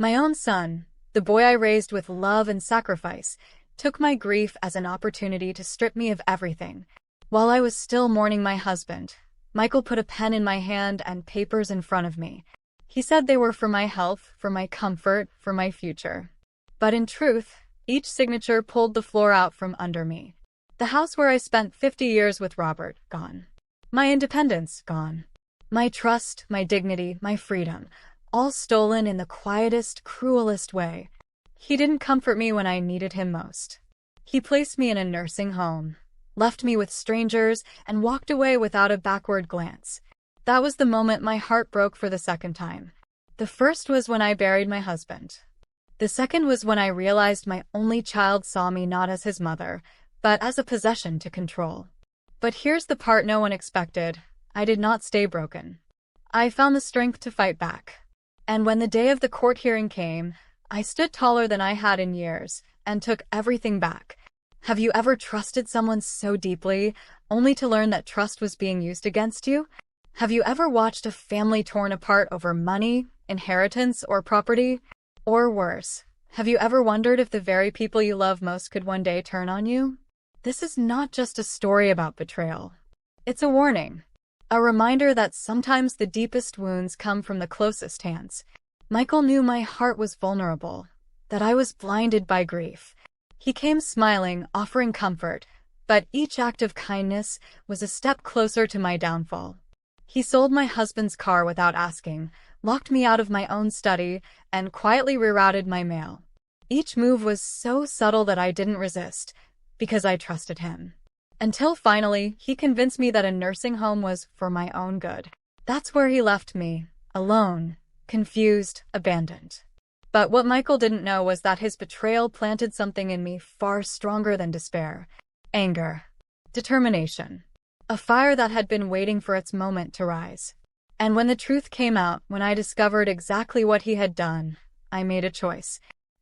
My own son, the boy I raised with love and sacrifice, took my grief as an opportunity to strip me of everything. While I was still mourning my husband, Michael put a pen in my hand and papers in front of me. He said they were for my health, for my comfort, for my future. But in truth, each signature pulled the floor out from under me. The house where I spent 50 years with Robert, gone. My independence, gone. My trust, my dignity, my freedom, all stolen in the quietest, cruelest way. He didn't comfort me when I needed him most. He placed me in a nursing home, left me with strangers, and walked away without a backward glance. That was the moment my heart broke for the second time. The first was when I buried my husband. The second was when I realized my only child saw me not as his mother, but as a possession to control. But here's the part no one expected. I did not stay broken. I found the strength to fight back. And when the day of the court hearing came, I stood taller than I had in years, and took everything back. Have you ever trusted someone so deeply, only to learn that trust was being used against you? Have you ever watched a family torn apart over money, inheritance, or property? Or worse, have you ever wondered if the very people you love most could one day turn on you? This is not just a story about betrayal. It's a warning. A reminder that sometimes the deepest wounds come from the closest hands. Michael knew my heart was vulnerable, that I was blinded by grief. He came smiling, offering comfort, but each act of kindness was a step closer to my downfall. He sold my husband's car without asking, locked me out of my own study, and quietly rerouted my mail. Each move was so subtle that I didn't resist, because I trusted him. Until finally, he convinced me that a nursing home was for my own good. That's where he left me, alone, confused, abandoned. But what Michael didn't know was that his betrayal planted something in me far stronger than despair. Anger. Determination. A fire that had been waiting for its moment to rise. And when the truth came out, when I discovered exactly what he had done, I made a choice.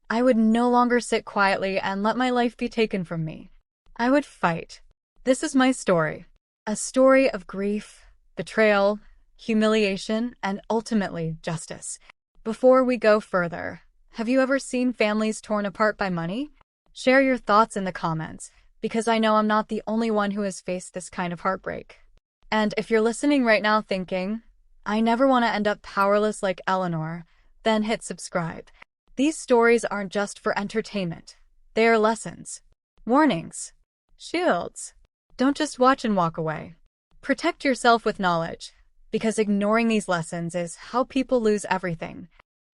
I would no longer sit quietly and let my life be taken from me. I would fight. This is my story. A story of grief, betrayal, humiliation, and ultimately justice. Before we go further, have you ever seen families torn apart by money? Share your thoughts in the comments, because I know I'm not the only one who has faced this kind of heartbreak. And if you're listening right now thinking, I never want to end up powerless like Eleanor, then hit subscribe. These stories aren't just for entertainment. They are lessons, warnings, shields. Don't just watch and walk away. Protect yourself with knowledge, because ignoring these lessons is how people lose everything.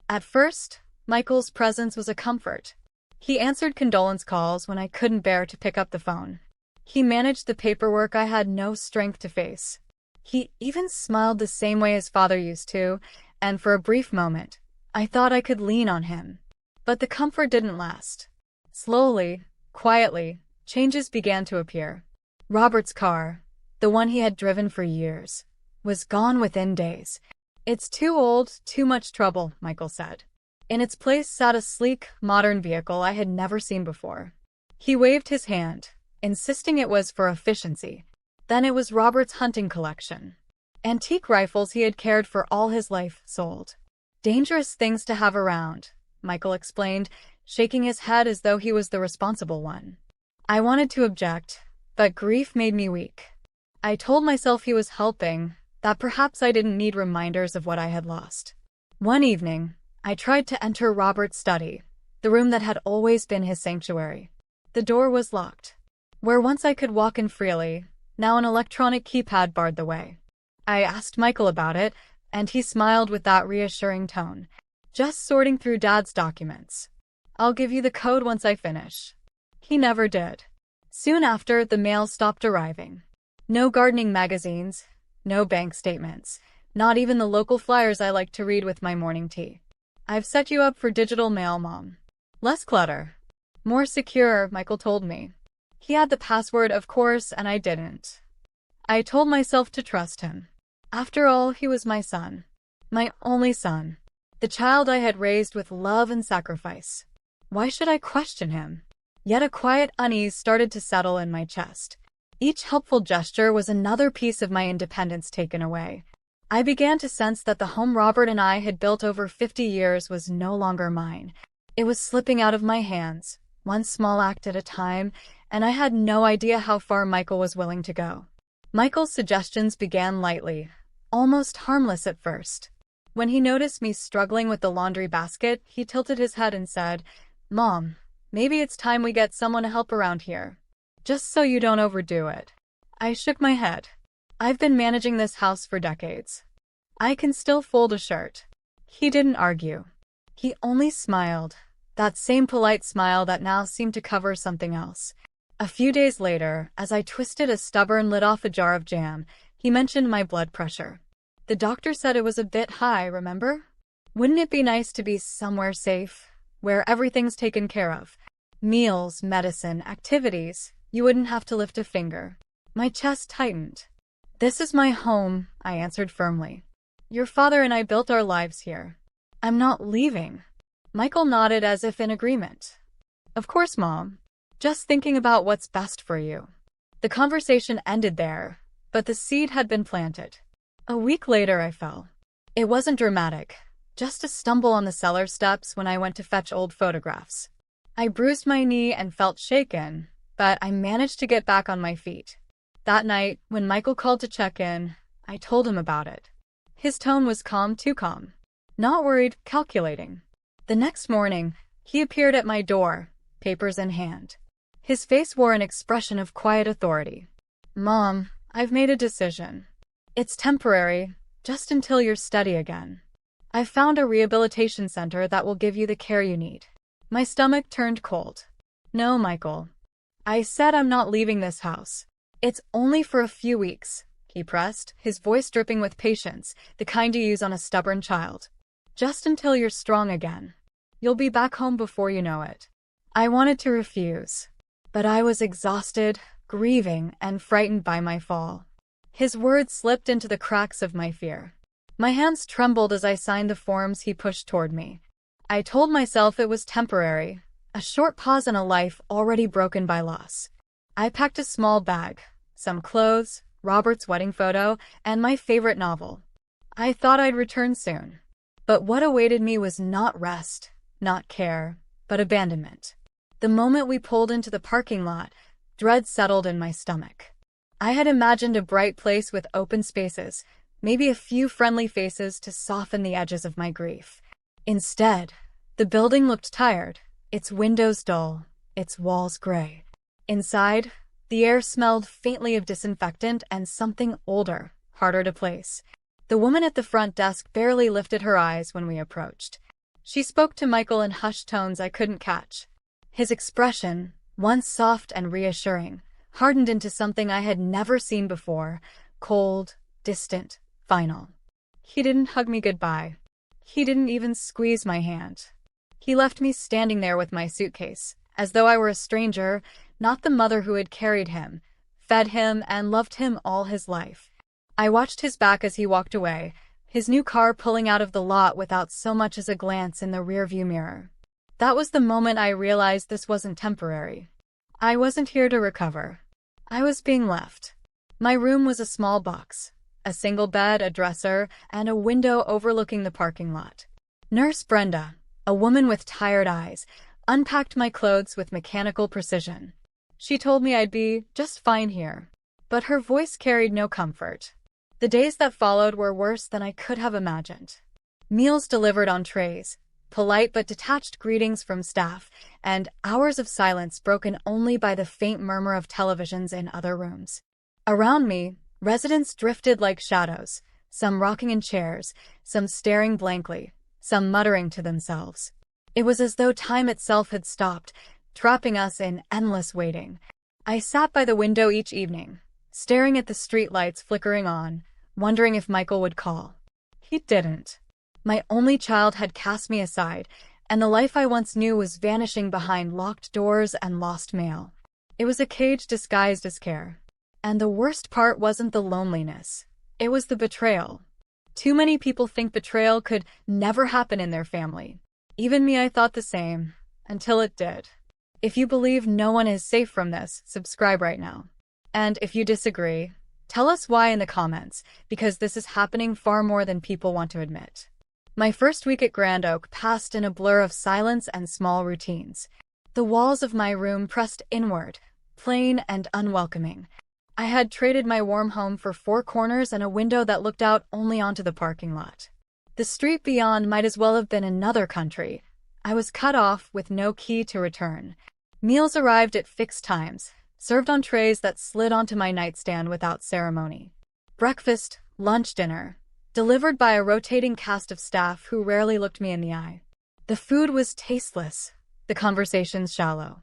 At first, Michael's presence was a comfort. He answered condolence calls when I couldn't bear to pick up the phone. He managed the paperwork I had no strength to face. He even smiled the same way his father used to, and for a brief moment, I thought I could lean on him. But the comfort didn't last. Slowly, quietly, changes began to appear. Robert's car, the one he had driven for years, was gone within days. It's too old, too much trouble, Michael said. In its place sat a sleek, modern vehicle I had never seen before. He waved his hand, insisting it was for efficiency. Then it was Robert's hunting collection. Antique rifles he had cared for all his life, sold. Dangerous things to have around, Michael explained, shaking his head as though he was the responsible one. I wanted to object, but grief made me weak. I told myself he was helping, that perhaps I didn't need reminders of what I had lost. One evening, I tried to enter Robert's study, the room that had always been his sanctuary. The door was locked. Where once I could walk in freely, now an electronic keypad barred the way. I asked Michael about it, and he smiled with that reassuring tone. Just sorting through Dad's documents. I'll give you the code once I finish. He never did. Soon after, the mail stopped arriving. No gardening magazines, no bank statements, not even the local flyers I like to read with my morning tea. I've set you up for digital mail, Mom. Less clutter. More secure, Michael told me. He had the password, of course, and I didn't. I told myself to trust him. After all, he was my son. My only son. The child I had raised with love and sacrifice. Why should I question him? Yet a quiet unease started to settle in my chest. Each helpful gesture was another piece of my independence taken away. I began to sense that the home Robert and I had built over 50 years was no longer mine. It was slipping out of my hands, one small act at a time, and I had no idea how far Michael was willing to go. Michael's suggestions began lightly, almost harmless at first. When he noticed me struggling with the laundry basket, he tilted his head and said, "Mom, maybe it's time we get someone to help around here. Just so you don't overdo it." I shook my head. I've been managing this house for decades. I can still fold a shirt. He didn't argue. He only smiled, that same polite smile that now seemed to cover something else. A few days later, as I twisted a stubborn lid off a jar of jam, he mentioned my blood pressure. The doctor said it was a bit high, remember? Wouldn't it be nice to be somewhere safe, where everything's taken care of? Meals, medicine, activities. You wouldn't have to lift a finger. My chest tightened. "This is my home," I answered firmly. "Your father and I built our lives here. I'm not leaving." Michael nodded as if in agreement. "Of course, Mom. Just thinking about what's best for you." The conversation ended there, but the seed had been planted. A week later I fell. It wasn't dramatic, just a stumble on the cellar steps when I went to fetch old photographs. I bruised my knee and felt shaken, but I managed to get back on my feet. That night, when Michael called to check in, I told him about it. His tone was calm, too calm. Not worried, calculating. The next morning, he appeared at my door, papers in hand. His face wore an expression of quiet authority. "Mom, I've made a decision. It's temporary, just until you're steady again. I've found a rehabilitation center that will give you the care you need." My stomach turned cold. "No, Michael. I said I'm not leaving this house. It's only for a few weeks," he pressed, his voice dripping with patience, the kind you use on a stubborn child. "Just until you're strong again. You'll be back home before you know it." I wanted to refuse, but I was exhausted, grieving, and frightened by my fall. His words slipped into the cracks of my fear. My hands trembled as I signed the forms he pushed toward me. I told myself it was temporary, a short pause in a life already broken by loss. I packed a small bag, some clothes, Robert's wedding photo, and my favorite novel. I thought I'd return soon. But what awaited me was not rest, not care, but abandonment. The moment we pulled into the parking lot, dread settled in my stomach. I had imagined a bright place with open spaces, maybe a few friendly faces to soften the edges of my grief. Instead, the building looked tired, its windows dull, its walls gray. Inside, the air smelled faintly of disinfectant and something older, harder to place. The woman at the front desk barely lifted her eyes when we approached. She spoke to Michael in hushed tones I couldn't catch. His expression, once soft and reassuring, hardened into something I had never seen before, cold, distant, final. He didn't hug me goodbye. He didn't even squeeze my hand. He left me standing there with my suitcase, as though I were a stranger, not the mother who had carried him, fed him, and loved him all his life. I watched his back as he walked away, his new car pulling out of the lot without so much as a glance in the rearview mirror. That was the moment I realized this wasn't temporary. I wasn't here to recover. I was being left. My room was a small box, a single bed, a dresser, and a window overlooking the parking lot. Nurse Brenda, a woman with tired eyes, unpacked my clothes with mechanical precision. She told me I'd be just fine here, but her voice carried no comfort. The days that followed were worse than I could have imagined. Meals delivered on trays, polite but detached greetings from staff, and hours of silence broken only by the faint murmur of televisions in other rooms. Around me, residents drifted like shadows, some rocking in chairs, some staring blankly, some muttering to themselves. It was as though time itself had stopped, trapping us in endless waiting. I sat by the window each evening, staring at the street lights flickering on, wondering if Michael would call. He didn't. My only child had cast me aside, and the life I once knew was vanishing behind locked doors and lost mail. It was a cage disguised as care. And the worst part wasn't the loneliness. It was the betrayal. Too many people think betrayal could never happen in their family. Even me, I thought the same, until it did. If you believe no one is safe from this, subscribe right now. And if you disagree, Tell us why in the comments, because this is happening far more than people want to admit. My first week at Grand Oak passed in a blur of silence and small routines. The walls of my room pressed inward, plain and unwelcoming. I had traded my warm home for 4 corners and a window that looked out only onto the parking lot. The street beyond might as well have been another country. I was cut off with no key to return. Meals arrived at fixed times, served on trays that slid onto my nightstand without ceremony. Breakfast, lunch, dinner, delivered by a rotating cast of staff who rarely looked me in the eye. The food was tasteless, the conversations shallow.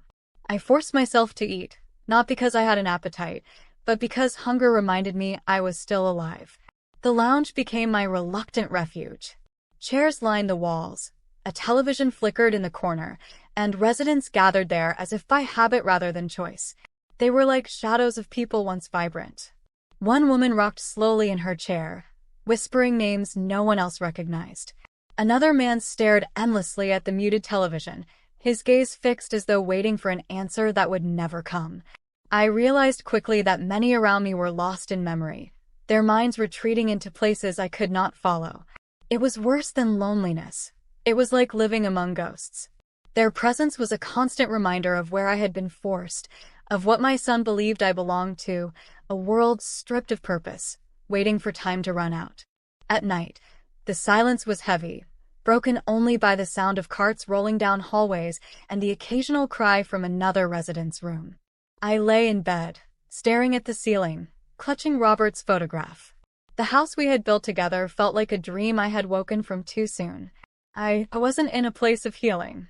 I forced myself to eat, not because I had an appetite, but because hunger reminded me I was still alive. The lounge became my reluctant refuge. Chairs lined the walls, a television flickered in the corner, and residents gathered there as if by habit rather than choice. They were like shadows of people once vibrant. One woman rocked slowly in her chair, whispering names no one else recognized. Another man stared endlessly at the muted television, his gaze fixed as though waiting for an answer that would never come. I realized quickly that many around me were lost in memory, their minds retreating into places I could not follow. It was worse than loneliness. It was like living among ghosts. Their presence was a constant reminder of where I had been forced, of what my son believed I belonged to, a world stripped of purpose, waiting for time to run out. At night, the silence was heavy, broken only by the sound of carts rolling down hallways and the occasional cry from another resident's room. I lay in bed, staring at the ceiling, clutching Robert's photograph. The house we had built together felt like a dream I had woken from too soon. I wasn't in a place of healing.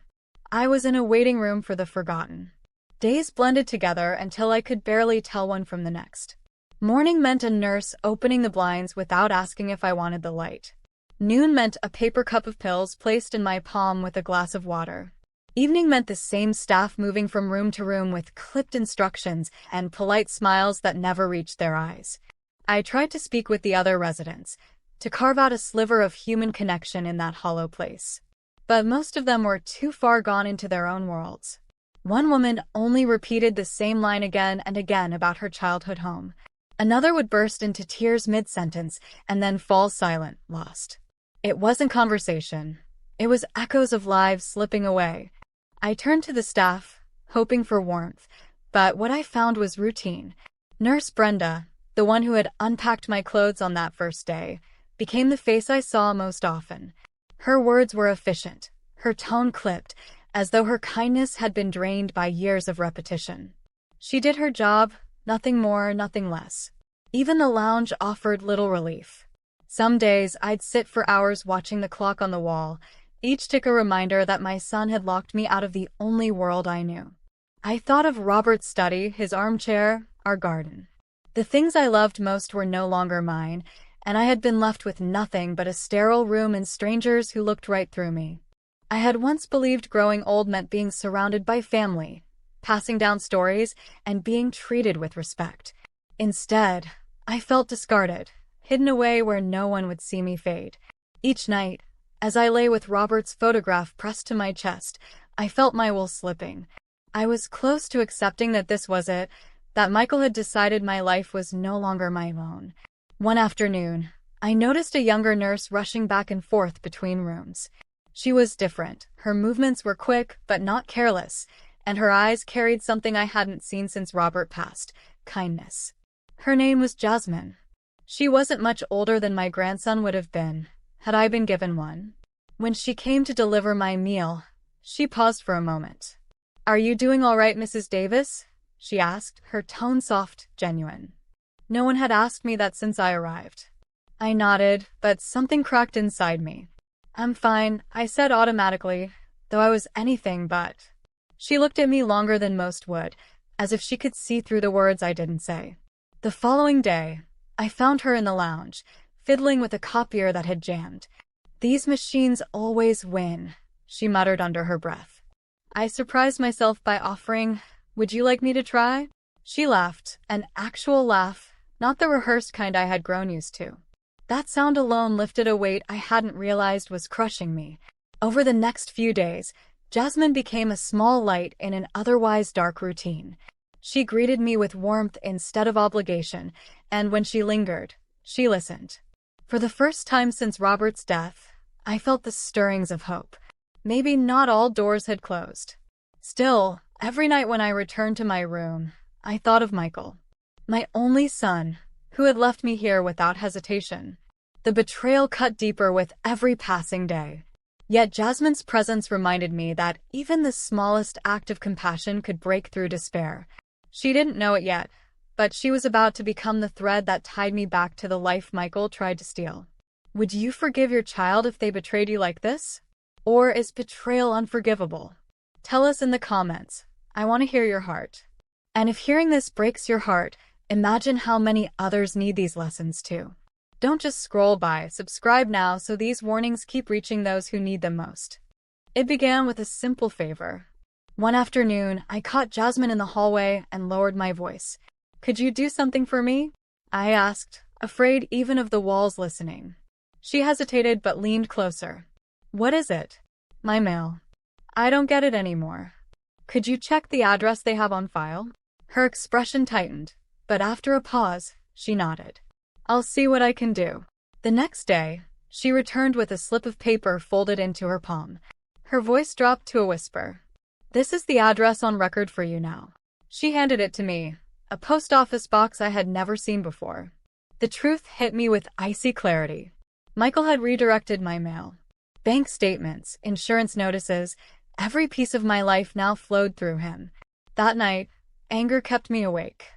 I was in a waiting room for the forgotten. Days blended together until I could barely tell one from the next. Morning meant a nurse opening the blinds without asking if I wanted the light. Noon meant a paper cup of pills placed in my palm with a glass of water. Evening meant the same staff moving from room to room with clipped instructions and polite smiles that never reached their eyes. I tried to speak with the other residents, to carve out a sliver of human connection in that hollow place. But most of them were too far gone into their own worlds. One woman only repeated the same line again and again about her childhood home. Another would burst into tears mid-sentence and then fall silent, lost. It wasn't conversation. It was echoes of lives slipping away. I turned to the staff, hoping for warmth, but what I found was routine. Nurse Brenda, the one who had unpacked my clothes on that first day, became the face I saw most often. Her words were efficient, her tone clipped, as though her kindness had been drained by years of repetition. She did her job, nothing more, nothing less. Even the lounge offered little relief. Some days I'd sit for hours watching the clock on the wall, each tick a reminder that my son had locked me out of the only world I knew. I thought of Robert's study, his armchair, our garden. The things I loved most were no longer mine, and I had been left with nothing but a sterile room and strangers who looked right through me. I had once believed growing old meant being surrounded by family, passing down stories, and being treated with respect. Instead, I felt discarded, hidden away where no one would see me fade. Each night, as I lay with Robert's photograph pressed to my chest, I felt my wool slipping. I was close to accepting that this was it, that Michael had decided my life was no longer my own. One afternoon, I noticed a younger nurse rushing back and forth between rooms. She was different. Her movements were quick, but not careless, and her eyes carried something I hadn't seen since Robert passed: kindness. Her name was Jasmine. She wasn't much older than my grandson would have been, had I been given one. When she came to deliver my meal, she paused for a moment. "Are you doing all right, Mrs. Davis?" she asked, her tone soft, genuine. No one had asked me that since I arrived. I nodded, but something cracked inside me. "I'm fine," I said automatically, though I was anything but. She looked at me longer than most would, as if she could see through the words I didn't say. The following day, I found her in the lounge, fiddling with a copier that had jammed. "These machines always win," she muttered under her breath. I surprised myself by offering, "Would you like me to try?" She laughed, an actual laugh, not the rehearsed kind I had grown used to. That sound alone lifted a weight I hadn't realized was crushing me. Over the next few days, Jasmine became a small light in an otherwise dark routine. She greeted me with warmth instead of obligation, and when she lingered, she listened. For the first time since Robert's death, I felt the stirrings of hope. Maybe not all doors had closed. Still, every night when I returned to my room, I thought of Michael, my only son, who had left me here without hesitation. The betrayal cut deeper with every passing day. Yet Jasmine's presence reminded me that even the smallest act of compassion could break through despair. She didn't know it yet, but she was about to become the thread that tied me back to the life Michael tried to steal. Would you forgive your child if they betrayed you like this? Or is betrayal unforgivable? Tell us in the comments. I want to hear your heart. And if hearing this breaks your heart, imagine how many others need these lessons too. Don't just scroll by, subscribe now so these warnings keep reaching those who need them most. It began with a simple favor. One afternoon, I caught Jasmine in the hallway and lowered my voice. "Could you do something for me?" I asked, afraid even of the walls listening. She hesitated but leaned closer. "What is it?" "My mail. I don't get it anymore. Could you check the address they have on file?" Her expression tightened, but after a pause, she nodded. "I'll see what I can do." The next day, she returned with a slip of paper folded into her palm. Her voice dropped to a whisper. "This is the address on record for you now." She handed it to me, a post office box I had never seen before. The truth hit me with icy clarity. Michael had redirected my mail. Bank statements, insurance notices, every piece of my life now flowed through him. That night, anger kept me awake.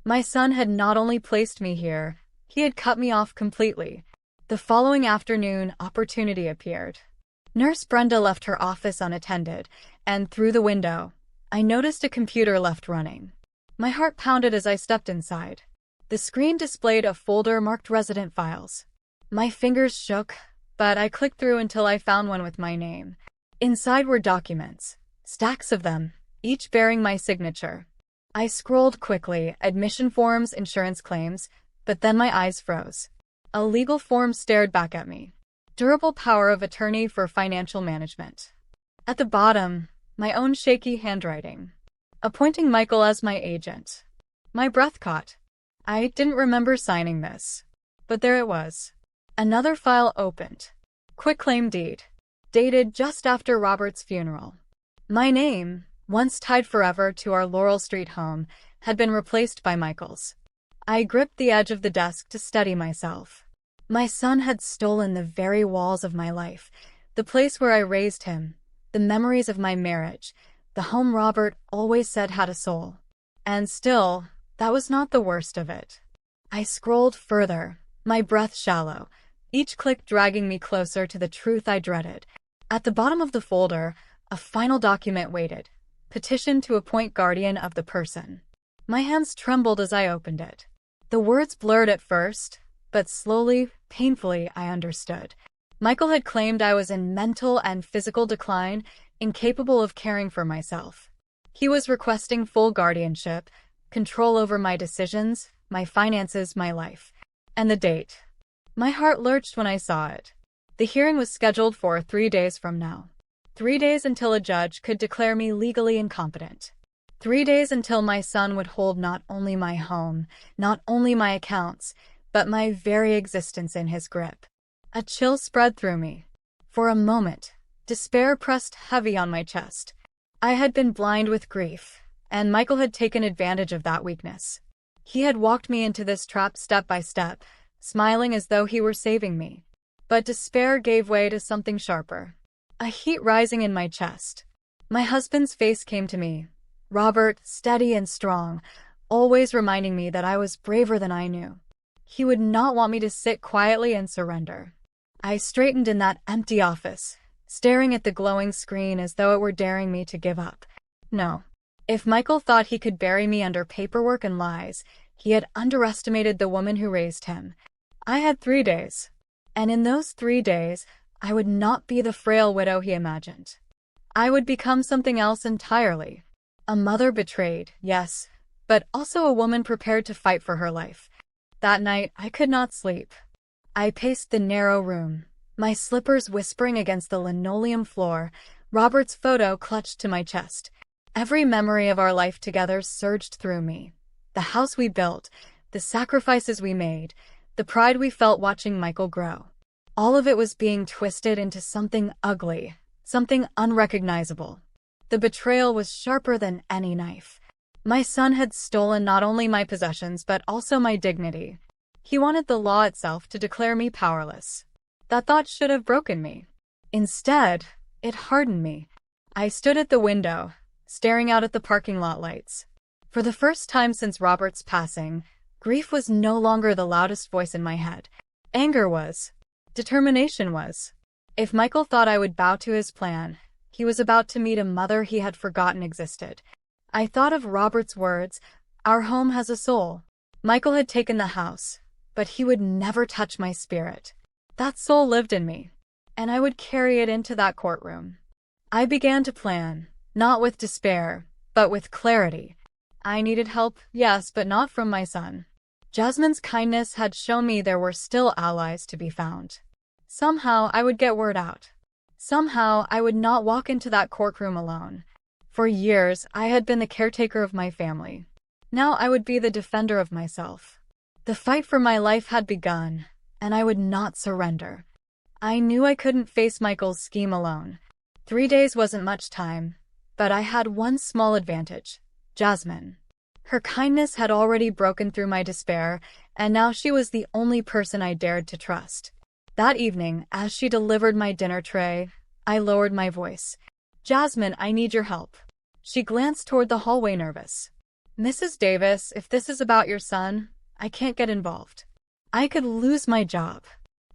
My son had not only placed me here, he had cut me off completely. The following afternoon, opportunity appeared. Nurse Brenda left her office unattended, and through the window, I noticed a computer left running. My heart pounded as I stepped inside. The screen displayed a folder marked resident files. My fingers shook, but I clicked through until I found one with my name. Inside were documents, stacks of them, each bearing my signature. I scrolled quickly, admission forms, insurance claims, but then my eyes froze. A legal form stared back at me. Durable power of attorney for financial management. At the bottom, my own shaky handwriting. Appointing Michael as my agent. My breath caught. I didn't remember signing this. But there it was. Another file opened. Quitclaim deed. Dated just after Robert's funeral. My name, once tied forever to our Laurel Street home, had been replaced by Michael's. I gripped the edge of the desk to steady myself. My son had stolen the very walls of my life, the place where I raised him, the memories of my marriage, the home Robert always said had a soul. And still, that was not the worst of it. I scrolled further, my breath shallow, each click dragging me closer to the truth I dreaded. At the bottom of the folder, a final document waited. Petition to appoint guardian of the person. My hands trembled as I opened it. The words blurred at first, but slowly, painfully, I understood. Michael had claimed I was in mental and physical decline, incapable of caring for myself. He was requesting full guardianship, control over my decisions, my finances, my life. And the date. My heart lurched when I saw it. The hearing was scheduled for 3 days from now. 3 days until a judge could declare me legally incompetent. 3 days until my son would hold not only my home, not only my accounts, but my very existence in his grip. A chill spread through me. For a moment, despair pressed heavy on my chest. I had been blind with grief, and Michael had taken advantage of that weakness. He had walked me into this trap step by step, smiling as though he were saving me. But despair gave way to something sharper. A heat rising in my chest. My husband's face came to me. Robert, steady and strong, always reminding me that I was braver than I knew. He would not want me to sit quietly and surrender. I straightened in that empty office, staring at the glowing screen as though it were daring me to give up. No. If Michael thought he could bury me under paperwork and lies, he had underestimated the woman who raised him. I had 3 days. And in those 3 days, I would not be the frail widow he imagined. I would become something else entirely. A mother betrayed, yes, but also a woman prepared to fight for her life. That night, I could not sleep. I paced the narrow room, my slippers whispering against the linoleum floor, Robert's photo clutched to my chest. Every memory of our life together surged through me. The house we built, the sacrifices we made, the pride we felt watching Michael grow. All of it was being twisted into something ugly, something unrecognizable. The betrayal was sharper than any knife. My son had stolen not only my possessions but also my dignity. He wanted the law itself to declare me powerless. That thought should have broken me. Instead, it hardened me. I stood at the window, staring out at the parking lot lights. For the first time since Robert's passing, grief was no longer the loudest voice in my head. Anger was. Determination was. If Michael thought I would bow to his plan, he was about to meet a mother he had forgotten existed. I thought of Robert's words, "Our home has a soul." Michael had taken the house, but he would never touch my spirit. That soul lived in me, and I would carry it into that courtroom. I began to plan, not with despair, but with clarity. I needed help, yes, but not from my son. Jasmine's kindness had shown me there were still allies to be found. Somehow I would get word out. Somehow I would not walk into that courtroom alone. For years, I had been the caretaker of my family. Now I would be the defender of myself. The fight for my life had begun, and I would not surrender. I knew I couldn't face Michael's scheme alone. 3 days wasn't much time, but I had one small advantage: Jasmine. Her kindness had already broken through my despair, and now she was the only person I dared to trust. That evening, as she delivered my dinner tray, I lowered my voice. "Jasmine, I need your help." She glanced toward the hallway, nervous. "Mrs. Davis, if this is about your son, I can't get involved. I could lose my job."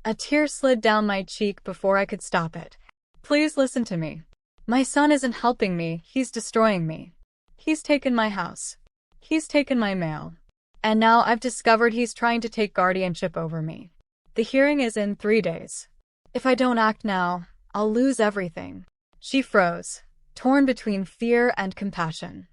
A tear slid down my cheek before I could stop it. "Please listen to me. My son isn't helping me, he's destroying me. He's taken my house. He's taken my mail. And now I've discovered he's trying to take guardianship over me. The hearing is in 3 days. If I don't act now, I'll lose everything." She froze, torn between fear and compassion.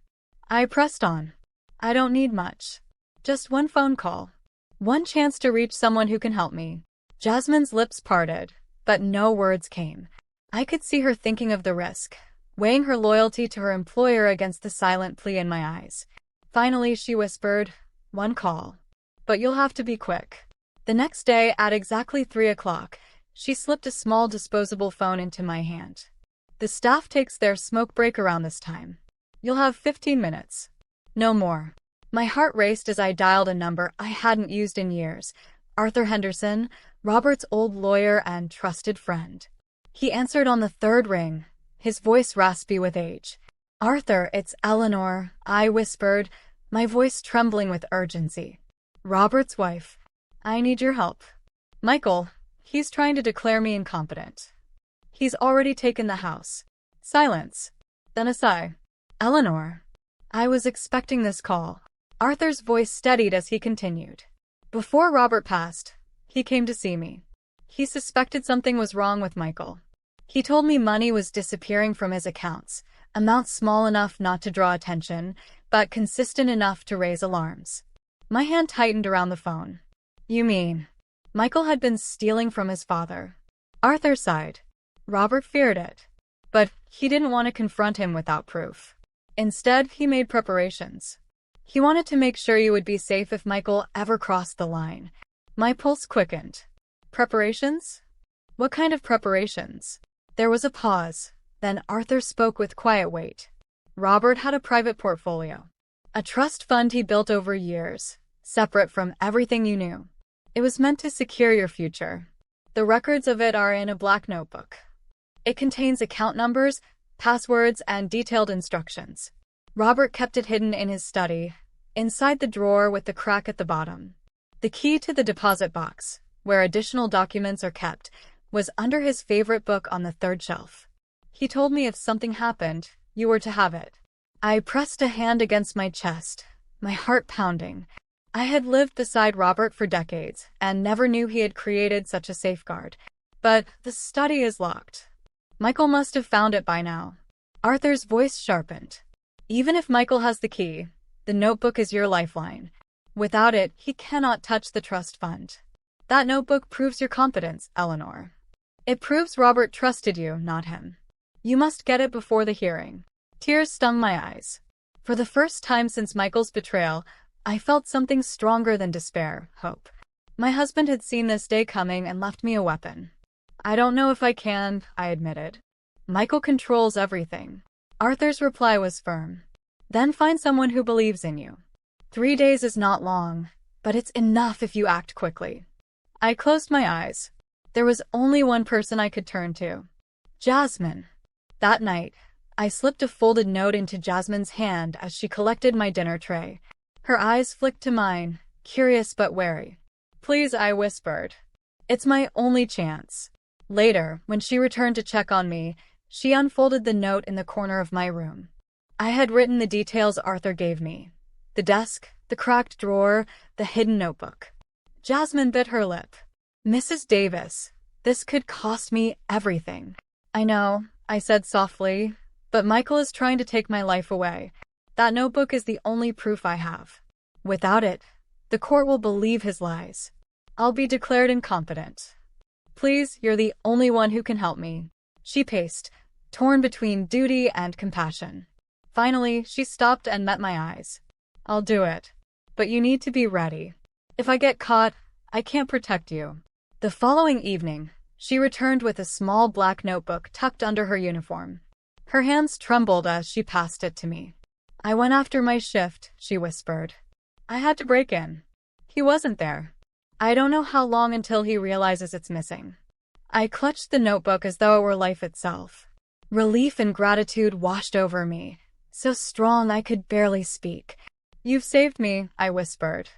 I pressed on. "I don't need much. Just one phone call. One chance to reach someone who can help me." Jasmine's lips parted, but no words came. I could see her thinking of the risk, weighing her loyalty to her employer against the silent plea in my eyes. Finally, she whispered, "One call. But you'll have to be quick." The next day, at exactly 3 o'clock, she slipped a small disposable phone into my hand. "The staff takes their smoke break around this time. You'll have 15 minutes. No more." My heart raced as I dialed a number I hadn't used in years. Arthur Henderson, Robert's old lawyer and trusted friend. He answered on the third ring, his voice raspy with age. "Arthur, it's Eleanor," I whispered, my voice trembling with urgency. "Robert's wife. I need your help. Michael, he's trying to declare me incompetent. He's already taken the house." Silence. Then a sigh. "Eleanor." I was expecting this call. Arthur's voice steadied as he continued. "Before Robert passed, he came to see me. He suspected something was wrong with Michael. He told me money was disappearing from his accounts, amounts small enough not to draw attention, but consistent enough to raise alarms." My hand tightened around the phone. "You mean Michael had been stealing from his father?" Arthur sighed. "Robert feared it. But he didn't want to confront him without proof. Instead, he made preparations. He wanted to make sure you would be safe if Michael ever crossed the line." My pulse quickened. "Preparations? What kind of preparations?" There was a pause. Then Arthur spoke with quiet weight. "Robert had a private portfolio. A trust fund he built over years, separate from everything you knew. It was meant to secure your future. The records of it are in a black notebook. It contains account numbers, passwords, and detailed instructions. Robert kept it hidden in his study, inside the drawer with the crack at the bottom. The key to the deposit box, where additional documents are kept, was under his favorite book on the third shelf. He told me if something happened, you were to have it." I pressed a hand against my chest, my heart pounding. I had lived beside Robert for decades and never knew he had created such a safeguard. But the study is locked. Michael must have found it by now. Arthur's voice sharpened. "Even if Michael has the key, the notebook is your lifeline. Without it, he cannot touch the trust fund. That notebook proves your competence, Eleanor. It proves Robert trusted you, not him. You must get it before the hearing. Tears stung my eyes. For the first time since Michael's betrayal, I felt something stronger than despair, hope. My husband had seen this day coming and left me a weapon. I don't know if I can, I admitted. Michael controls everything. Arthur's reply was firm. Then find someone who believes in you. 3 days is not long, but it's enough if you act quickly. I closed my eyes. There was only one person I could turn to. Jasmine. That night, I slipped a folded note into Jasmine's hand as she collected my dinner tray. Her eyes flicked to mine, curious but wary. Please, I whispered. It's my only chance. Later, when she returned to check on me, she unfolded the note in the corner of my room. I had written the details Arthur gave me. The desk, the cracked drawer, the hidden notebook. Jasmine bit her lip. Mrs. Davis, this could cost me everything. I know, I said softly, but Michael is trying to take my life away. That notebook is the only proof I have. Without it, the court will believe his lies. I'll be declared incompetent. Please, you're the only one who can help me. She paced, torn between duty and compassion. Finally, she stopped and met my eyes. I'll do it. But you need to be ready. If I get caught, I can't protect you. The following evening, she returned with a small black notebook tucked under her uniform. Her hands trembled as she passed it to me. I went after my shift, she whispered. I had to break in. He wasn't there. I don't know how long until he realizes it's missing. I clutched the notebook as though it were life itself. Relief and gratitude washed over me, so strong I could barely speak. You've saved me, I whispered.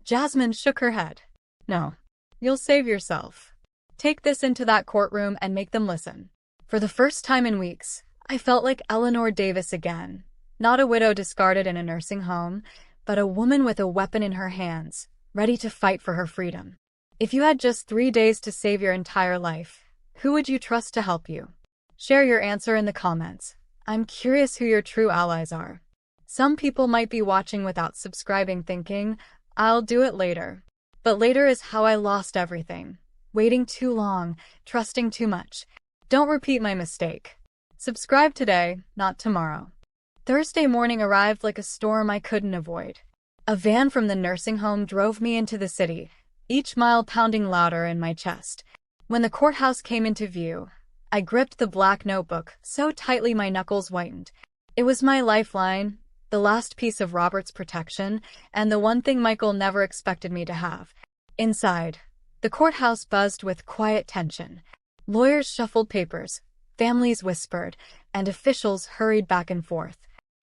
Jasmine shook her head. No, you'll save yourself. Take this into that courtroom and make them listen. For the first time in weeks, I felt like Eleanor Davis again. Not a widow discarded in a nursing home, but a woman with a weapon in her hands, ready to fight for her freedom. If you had just 3 days to save your entire life, who would you trust to help you? Share your answer in the comments. I'm curious who your true allies are. Some people might be watching without subscribing thinking, I'll do it later. But later is how I lost everything. Waiting too long, trusting too much. Don't repeat my mistake. Subscribe today, not tomorrow. Thursday morning arrived like a storm I couldn't avoid. A van from the nursing home drove me into the city, each mile pounding louder in my chest. When the courthouse came into view, I gripped the black notebook so tightly my knuckles whitened. It was my lifeline, the last piece of Robert's protection, and the one thing Michael never expected me to have. Inside, the courthouse buzzed with quiet tension. Lawyers shuffled papers, families whispered, and officials hurried back and forth.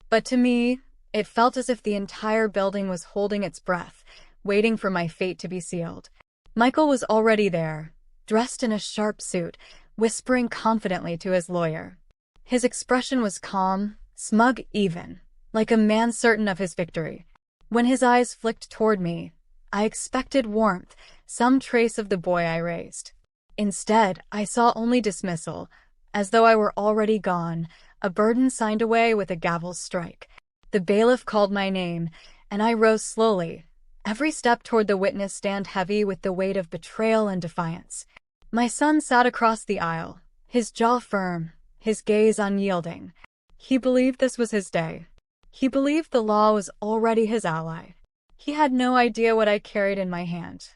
But to me, it felt as if the entire building was holding its breath, waiting for my fate to be sealed. Michael was already there, dressed in a sharp suit, whispering confidently to his lawyer. His expression was calm, smug even, like a man certain of his victory. When his eyes flicked toward me, I expected warmth, some trace of the boy I raised. Instead, I saw only dismissal, as though I were already gone, a burden signed away with a gavel's strike. The bailiff called my name, and I rose slowly, every step toward the witness stand heavy with the weight of betrayal and defiance. My son sat across the aisle, his jaw firm, his gaze unyielding. He believed this was his day. He believed the law was already his ally. He had no idea what I carried in my hand.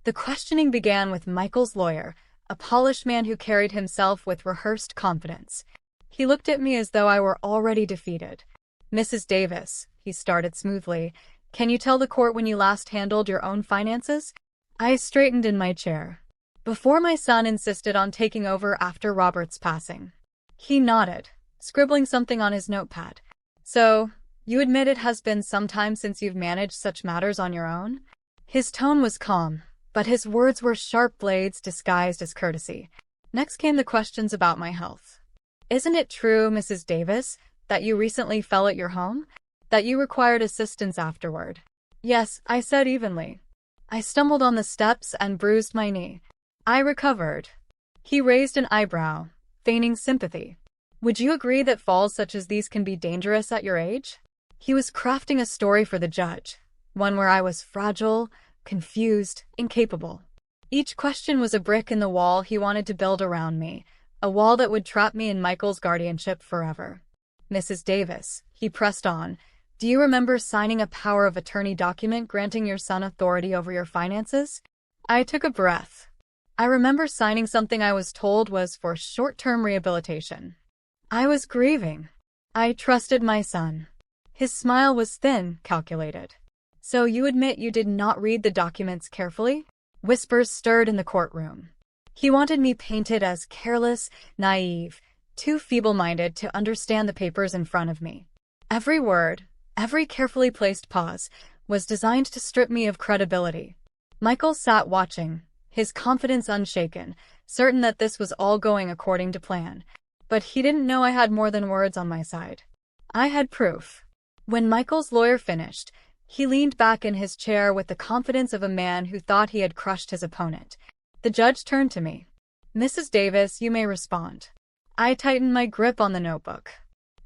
The questioning began with Michael's lawyer, a polished man who carried himself with rehearsed confidence. He looked at me as though I were already defeated. Mrs. Davis, he started smoothly, can you tell the court when you last handled your own finances? I straightened in my chair. Before my son insisted on taking over after Robert's passing. He nodded, scribbling something on his notepad. So, you admit it has been some time since you've managed such matters on your own? His tone was calm, but his words were sharp blades disguised as courtesy. Next came the questions about my health. Isn't it true, Mrs. Davis, that you recently fell at your home? That you required assistance afterward? Yes, I said evenly. I stumbled on the steps and bruised my knee. I recovered. He raised an eyebrow, feigning sympathy. Would you agree that falls such as these can be dangerous at your age? He was crafting a story for the judge, one where I was fragile, confused, incapable. Each question was a brick in the wall he wanted to build around me, a wall that would trap me in Michael's guardianship forever. Mrs. Davis, he pressed on, do you remember signing a power of attorney document granting your son authority over your finances? I took a breath. I remember signing something I was told was for short-term rehabilitation. I was grieving. I trusted my son. His smile was thin, calculated. So you admit you did not read the documents carefully? Whispers stirred in the courtroom. He wanted me painted as careless, naive, too feeble-minded to understand the papers in front of me. Every word, every carefully placed pause, was designed to strip me of credibility. Michael sat watching, his confidence unshaken, certain that this was all going according to plan. But he didn't know I had more than words on my side. I had proof. When Michael's lawyer finished, he leaned back in his chair with the confidence of a man who thought he had crushed his opponent. The judge turned to me. Mrs. Davis, you may respond. I tightened my grip on the notebook.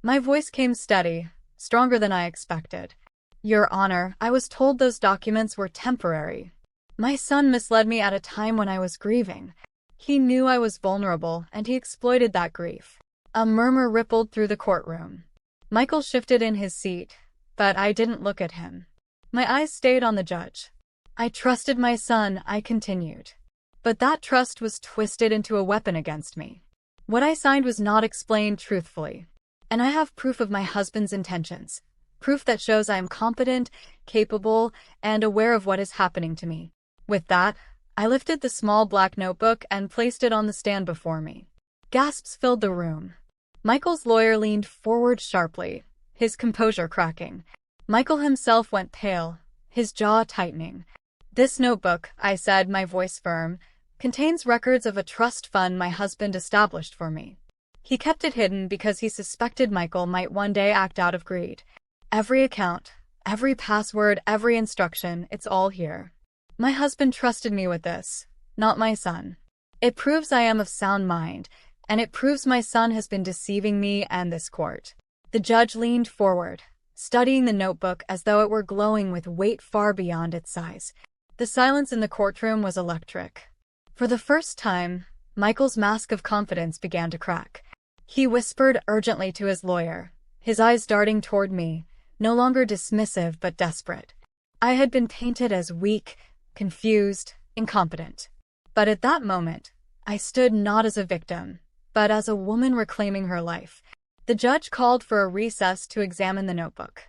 My voice came steady, stronger than I expected. Your Honor, I was told those documents were temporary. My son misled me at a time when I was grieving. He knew I was vulnerable, and he exploited that grief. A murmur rippled through the courtroom. Michael shifted in his seat, but I didn't look at him. My eyes stayed on the judge. I trusted my son, I continued. But that trust was twisted into a weapon against me. What I signed was not explained truthfully. And I have proof of my husband's intentions. Proof that shows I am competent, capable, and aware of what is happening to me. With that, I lifted the small black notebook and placed it on the stand before me. Gasps filled the room. Michael's lawyer leaned forward sharply, his composure cracking. Michael himself went pale, his jaw tightening. This notebook, I said, my voice firm, contains records of a trust fund my husband established for me. He kept it hidden because he suspected Michael might one day act out of greed. Every account, every password, every instruction, it's all here. My husband trusted me with this, not my son. It proves I am of sound mind, and it proves my son has been deceiving me and this court. The judge leaned forward, studying the notebook as though it were glowing with weight far beyond its size. The silence in the courtroom was electric. For the first time, Michael's mask of confidence began to crack. He whispered urgently to his lawyer, his eyes darting toward me, no longer dismissive but desperate. I had been painted as weak, confused, incompetent. But at that moment, I stood not as a victim, but as a woman reclaiming her life. The judge called for a recess to examine the notebook.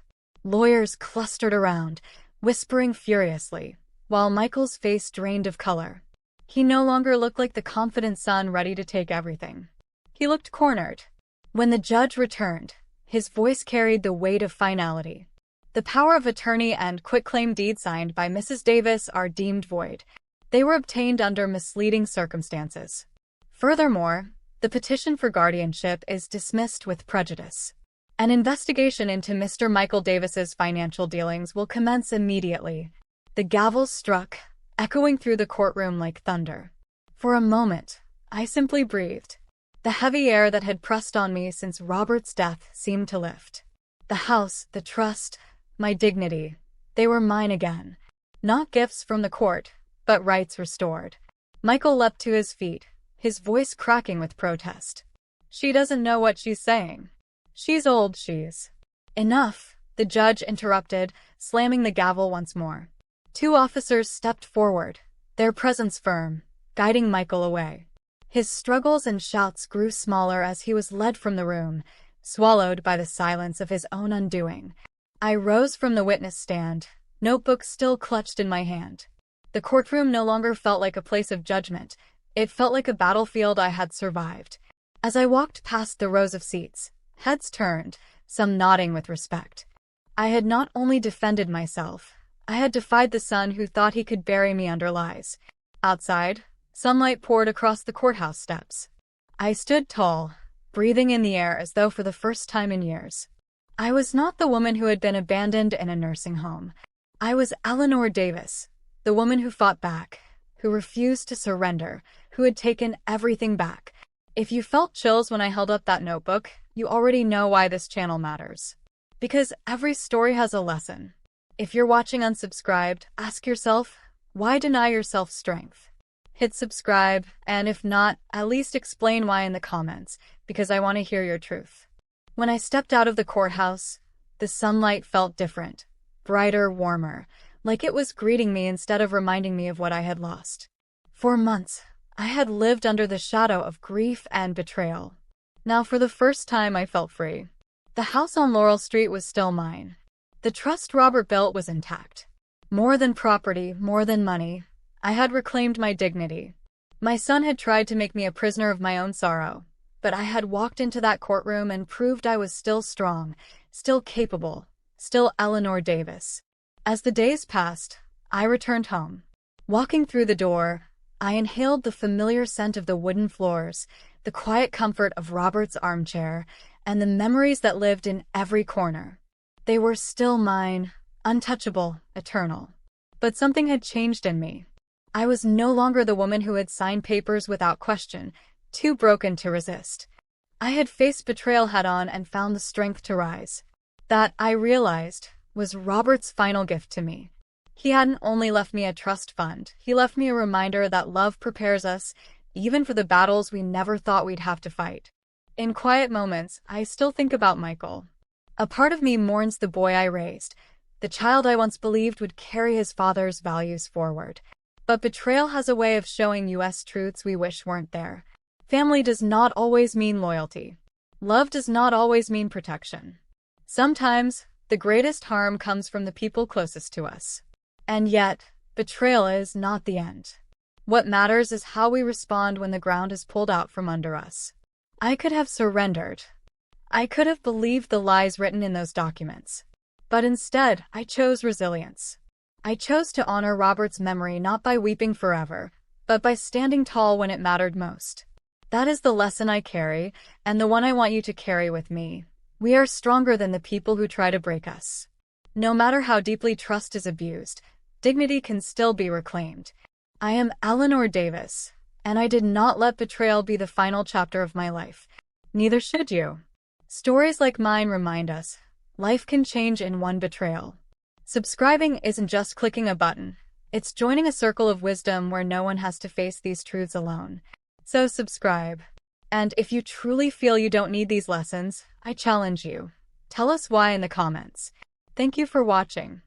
Lawyers clustered around, whispering furiously, while Michael's face drained of color. He no longer looked like the confident son ready to take everything. He looked cornered. When the judge returned, his voice carried the weight of finality. The power of attorney and quitclaim deed signed by Mrs. Davis are deemed void. They were obtained under misleading circumstances. Furthermore, the petition for guardianship is dismissed with prejudice. An investigation into Mr. Michael Davis's financial dealings will commence immediately. The gavel struck, echoing through the courtroom like thunder. For a moment, I simply breathed. The heavy air that had pressed on me since Robert's death seemed to lift. The house, the trust, my dignity, they were mine again. Not gifts from the court, but rights restored. Michael leapt to his feet, his voice cracking with protest. She doesn't know what she's saying. She's old, she's. Enough, the judge interrupted, slamming the gavel once more. Two officers stepped forward, their presence firm, guiding Michael away. His struggles and shouts grew smaller as he was led from the room, swallowed by the silence of his own undoing. I rose from the witness stand, notebook still clutched in my hand. The courtroom no longer felt like a place of judgment. It felt like a battlefield I had survived. As I walked past the rows of seats, heads turned, some nodding with respect. I had not only defended myself, I had defied the son who thought he could bury me under lies. Outside, sunlight poured across the courthouse steps. I stood tall, breathing in the air as though for the first time in years. I was not the woman who had been abandoned in a nursing home. I was Eleanor Davis, the woman who fought back, who refused to surrender, who had taken everything back. If you felt chills when I held up that notebook, you already know why this channel matters. Because every story has a lesson. If you're watching unsubscribed, ask yourself, why deny yourself strength? Hit subscribe, and if not, at least explain why in the comments, because I want to hear your truth. When I stepped out of the courthouse, the sunlight felt different, brighter, warmer, like it was greeting me instead of reminding me of what I had lost. For months, I had lived under the shadow of grief and betrayal. Now, for the first time, I felt free. The house on Laurel Street was still mine. The trust Robert built was intact. More than property, more than money, I had reclaimed my dignity. My son had tried to make me a prisoner of my own sorrow, but I had walked into that courtroom and proved I was still strong, still capable, still Eleanor Davis. As the days passed, I returned home. Walking through the door, I inhaled the familiar scent of the wooden floors, the quiet comfort of Robert's armchair, and the memories that lived in every corner. They were still mine, untouchable, eternal. But something had changed in me. I was no longer the woman who had signed papers without question, too broken to resist. I had faced betrayal head-on and found the strength to rise. That, I realized, was Robert's final gift to me. He hadn't only left me a trust fund, he left me a reminder that love prepares us, even for the battles we never thought we'd have to fight. In quiet moments, I still think about Michael. A part of me mourns the boy I raised, the child I once believed would carry his father's values forward. But betrayal has a way of showing us truths we wish weren't there. Family does not always mean loyalty. Love does not always mean protection. Sometimes, the greatest harm comes from the people closest to us. And yet, betrayal is not the end. What matters is how we respond when the ground is pulled out from under us. I could have surrendered. I could have believed the lies written in those documents. But instead, I chose resilience. I chose to honor Robert's memory not by weeping forever, but by standing tall when it mattered most. That is the lesson I carry, and the one I want you to carry with me. We are stronger than the people who try to break us. No matter how deeply trust is abused, dignity can still be reclaimed. I am Eleanor Davis, and I did not let betrayal be the final chapter of my life. Neither should you. Stories like mine remind us, life can change in one betrayal. Subscribing isn't just clicking a button. It's joining a circle of wisdom where no one has to face these truths alone. So subscribe. And if you truly feel you don't need these lessons, I challenge you. Tell us why in the comments. Thank you for watching.